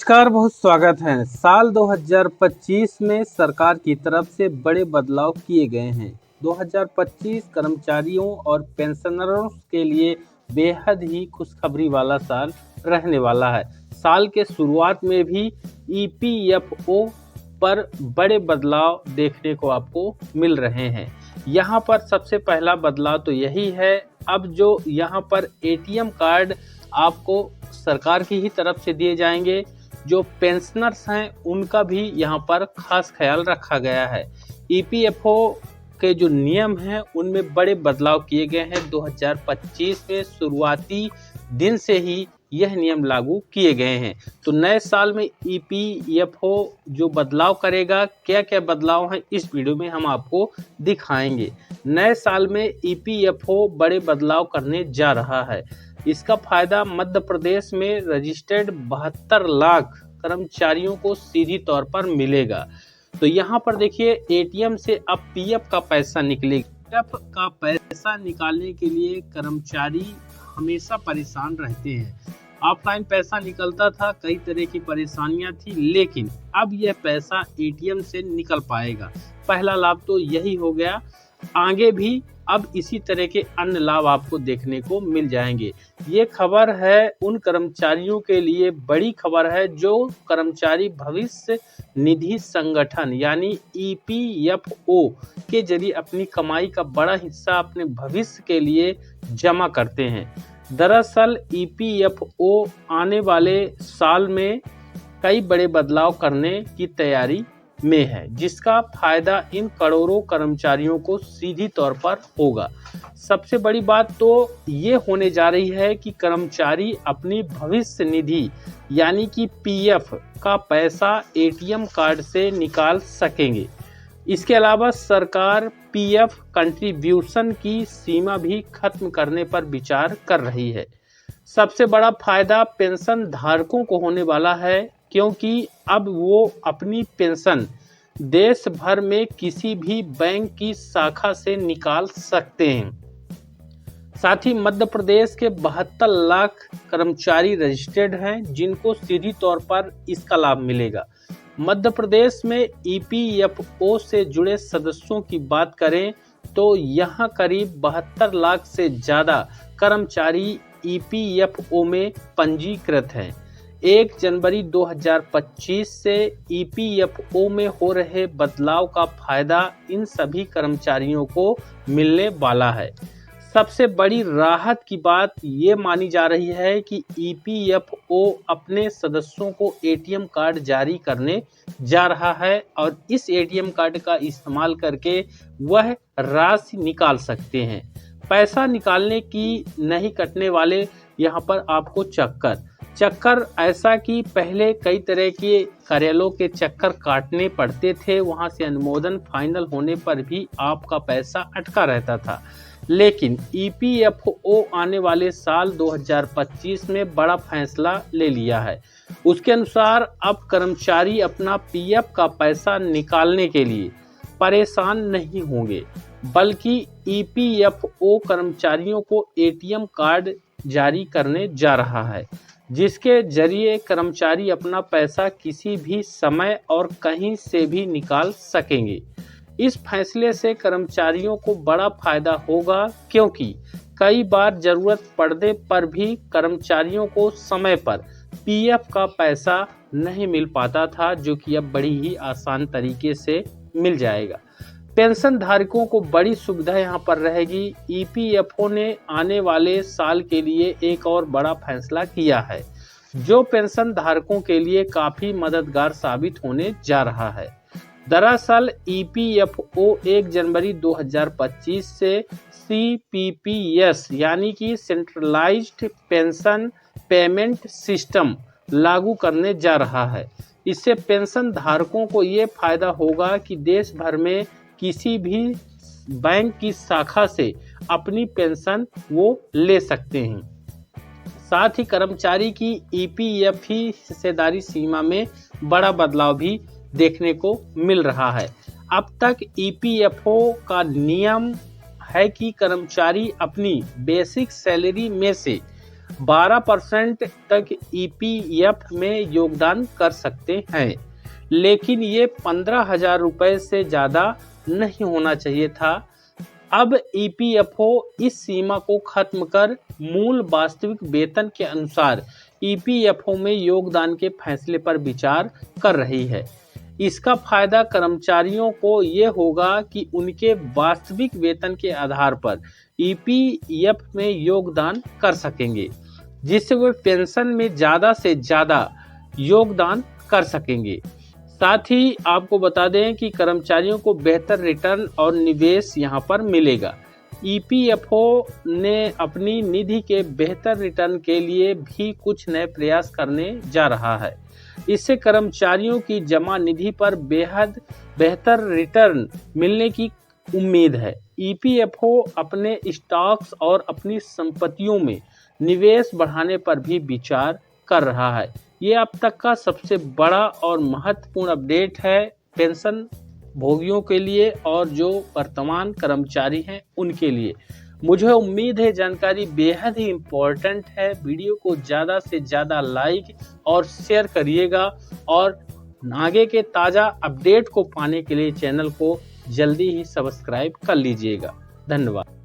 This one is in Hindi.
नमस्कार, बहुत स्वागत है। साल 2025 में सरकार की तरफ से बड़े बदलाव किए गए हैं। 2025 कर्मचारियों और पेंशनरों के लिए बेहद ही खुशखबरी वाला साल रहने वाला है। साल के शुरुआत में भी ईपीएफओ पर बड़े बदलाव देखने को आपको मिल रहे हैं। यहाँ पर सबसे पहला बदलाव तो यही है, अब जो यहाँ पर एटीएम कार्ड आपको सरकार की ही तरफ से दिए जाएंगे। जो पेंशनर्स हैं उनका भी यहाँ पर खास ख्याल रखा गया है। ईपीएफओ के जो नियम हैं उनमें बड़े बदलाव किए गए हैं। 2025 में शुरुआती दिन से ही यह नियम लागू किए गए हैं। तो नए साल में ईपीएफओ जो बदलाव करेगा, क्या क्या बदलाव हैं, इस वीडियो में हम आपको दिखाएंगे। नए साल में ईपीएफओ बड़े बदलाव करने जा रहा है। इसका फायदा मध्य प्रदेश में रजिस्टर्ड 72 लाख कर्मचारियों को सीधी तौर पर मिलेगा। तो यहाँ पर देखिए, एटीएम से अब पीएफ का पैसा निकलेगा। पीएफ का पैसा निकालने के लिए कर्मचारी हमेशा परेशान रहते हैं। ऑफलाइन पैसा निकलता था, कई तरह की परेशानियां थी, लेकिन अब यह पैसा एटीएम से निकल पाएगा। पहला लाभ तो यही हो गया। आगे भी अब इसी तरह के अन्य लाभ आपको देखने को मिल जाएंगे। ये खबर है उन कर्मचारियों के लिए बड़ी खबर है जो कर्मचारी भविष्य निधि संगठन यानी ईपीएफओ के जरिए अपनी कमाई का बड़ा हिस्सा अपने भविष्य के लिए जमा करते हैं। दरअसल ईपीएफओ आने वाले साल में कई बड़े बदलाव करने की तैयारी में है, जिसका फायदा इन करोड़ों कर्मचारियों को सीधी तौर पर होगा। सबसे बड़ी बात तो ये होने जा रही है कि कर्मचारी अपनी भविष्य निधि यानी कि पीएफ का पैसा एटीएम कार्ड से निकाल सकेंगे। इसके अलावा सरकार पीएफ कंट्रीब्यूशन की सीमा भी खत्म करने पर विचार कर रही है। सबसे बड़ा फायदा पेंशन धारकों को होने वाला है, क्योंकि अब वो अपनी पेंशन देश भर में किसी भी बैंक की शाखा से निकाल सकते हैं। साथ ही मध्य प्रदेश के 72 लाख कर्मचारी रजिस्टर्ड हैं, जिनको सीधी तौर पर इसका लाभ मिलेगा। मध्य प्रदेश में ईपीएफओ से जुड़े सदस्यों की बात करें तो यहाँ करीब 72 लाख से ज़्यादा कर्मचारी ईपीएफओ में पंजीकृत हैं। 1 जनवरी 2025 से ईपीएफओ में हो रहे बदलाव का फायदा इन सभी कर्मचारियों को मिलने वाला है। सबसे बड़ी राहत की बात ये मानी जा रही है कि ईपीएफओ अपने सदस्यों को एटीएम कार्ड जारी करने जा रहा है और इस एटीएम कार्ड का इस्तेमाल करके वह राशि निकाल सकते हैं। पैसा निकालने की नहीं कटने वाले यहाँ पर आपको चक्कर ऐसा कि पहले कई तरह के कार्यालयों के चक्कर काटने पड़ते थे, वहां से अनुमोदन फाइनल होने पर भी आपका पैसा अटका रहता था। लेकिन ईपीएफओ आने वाले साल 2025 में बड़ा फैसला ले लिया है। उसके अनुसार अब कर्मचारी अपना पीएफ का पैसा निकालने के लिए परेशान नहीं होंगे, बल्कि ईपीएफओ कर्मचारियों को एटीएम कार्ड जारी करने जा रहा है, जिसके जरिए कर्मचारी अपना पैसा किसी भी समय और कहीं से भी निकाल सकेंगे। इस फैसले से कर्मचारियों को बड़ा फायदा होगा, क्योंकि कई बार जरूरत पड़ने पर भी कर्मचारियों को समय पर पीएफ का पैसा नहीं मिल पाता था, जो कि अब बड़ी ही आसान तरीके से मिल जाएगा। पेंशन धारकों को बड़ी सुविधा यहाँ पर रहेगी। ईपीएफओ ने आने वाले साल के लिए एक और बड़ा फैसला किया है, जो पेंशन धारकों के लिए काफी मददगार साबित होने जा रहा है। दरअसल ईपीएफओ 1 जनवरी 2025 से सीपीपीएस यानी कि सेंट्रलाइज्ड पेंशन पेमेंट सिस्टम लागू करने जा रहा है। इससे पेंशन धारकों को ये फायदा होगा कि देश भर में किसी भी बैंक की शाखा से अपनी पेंशन वो ले सकते हैं। साथ ही कर्मचारी की ईपीएफ हिस्सेदारी सीमा में बड़ा बदलाव भी देखने को मिल रहा है। अब तक ईपीएफओ का नियम है कि कर्मचारी अपनी बेसिक सैलरी में से 12% तक ईपीएफ में योगदान कर सकते हैं, लेकिन ये 15,000 रुपए से ज़्यादा नहीं होना चाहिए था। अब ईपीएफओ इस सीमा को खत्म कर मूल वास्तविक वेतन के अनुसार ईपीएफओ में योगदान के फैसले पर विचार कर रही है। इसका फायदा कर्मचारियों को ये होगा कि उनके वास्तविक वेतन के आधार पर ईपीएफ में योगदान कर सकेंगे, जिससे वे पेंशन में ज़्यादा से ज़्यादा योगदान कर सकेंगे। साथ ही आपको बता दें कि कर्मचारियों को बेहतर रिटर्न और निवेश यहां पर मिलेगा। ईपीएफओ ने अपनी निधि के बेहतर रिटर्न के लिए भी कुछ नए प्रयास करने जा रहा है। इससे कर्मचारियों की जमा निधि पर बेहद बेहतर रिटर्न मिलने की उम्मीद है। ईपीएफओ अपने स्टॉक्स और अपनी संपत्तियों में निवेश बढ़ाने पर भी विचार कर रहा है। ये अब तक का सबसे बड़ा और महत्वपूर्ण अपडेट है पेंशन भोगियों के लिए और जो वर्तमान कर्मचारी हैं उनके लिए। मुझे उम्मीद है जानकारी बेहद ही इम्पोर्टेंट है। वीडियो को ज़्यादा से ज़्यादा लाइक और शेयर करिएगा और आगे के ताज़ा अपडेट को पाने के लिए चैनल को जल्दी ही सब्सक्राइब कर लीजिएगा। धन्यवाद।